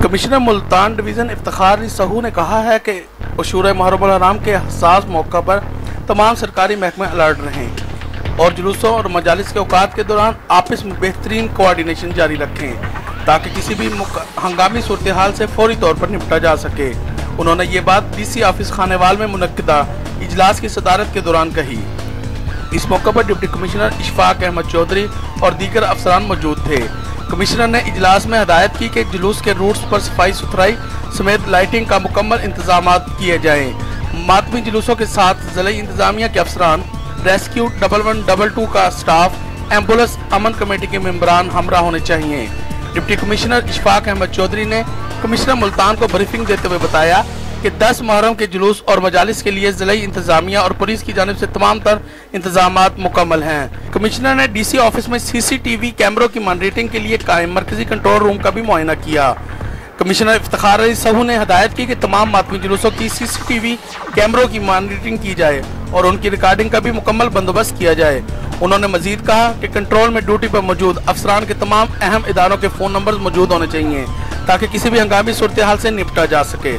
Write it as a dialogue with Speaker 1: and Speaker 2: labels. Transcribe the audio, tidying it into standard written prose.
Speaker 1: Commissioner Multan division Iftikhar सहू ने कहा है कि अशूरा मुहर्रम हराम के हसास मौका पर तमाम सरकारी महकमे अलर्ट रहें और जुलूसों और मजालिस के औकात के दौरान आपस में बेहतरीन कोऑर्डिनेशन जारी रखें ताकि किसी भी हंगामी सूरत हाल से फौरी तौर पर निपटा जा सके। उन्होंने ये बात DC ऑफिस खानेवाल में मुनक्किदा इजलास की सदारत के दौरान कही। इस मौके पर डिप्टी कमिश्नर इशफाक अहमद चौधरी और दीगर अफसरान मौजूद थे। कमिश्नर ने इजलास में हदायत की कि जुलूस के रूट्स पर सफाई सुथराई समेत लाइटिंग का मुकम्मल इंतजाम किए जाएँ। मातमी जुलूसों के साथ ज़िला इंतजामिया के अफसरान, रेस्क्यू 1112 का स्टाफ, एम्बुलेंस, अमन कमेटी के मेंबरान हमरा होने चाहिए। डिप्टी कमिश्नर इशफाक अहमद चौधरी ने कमिश्नर मुल्तान को ब्रीफिंग देते हुए बताया कि 10 मुहर्रम के जुलूस और मजालिस के लिए ज़िला इंतजामिया और पुलिस की जानिब से तमाम तर इंतजामात मुकम्मल हैं। कमिश्नर ने DC ऑफिस में CCTV कैमरों की मॉनिटरिंग के लिए कायम मरकजी कंट्रोल रूम का भी मुआयना किया। कमिश्नर इफ्तिखार सहू ने हदायत की कि तमाम मातमी जुलूसों की CCTV कैमरों की मॉनिटरिंग की जाए और उनकी रिकॉर्डिंग का भी मुकम्मल बंदोबस्त किया जाए। उन्होंने मजीद कहा कि कंट्रोल में ड्यूटी पर मौजूद अफसरान के तमाम अहम इदारों के फ़ोन नंबर मौजूद होने चाहिए ताकि किसी भी हंगामी सूरत हाल से निपटा जा सके।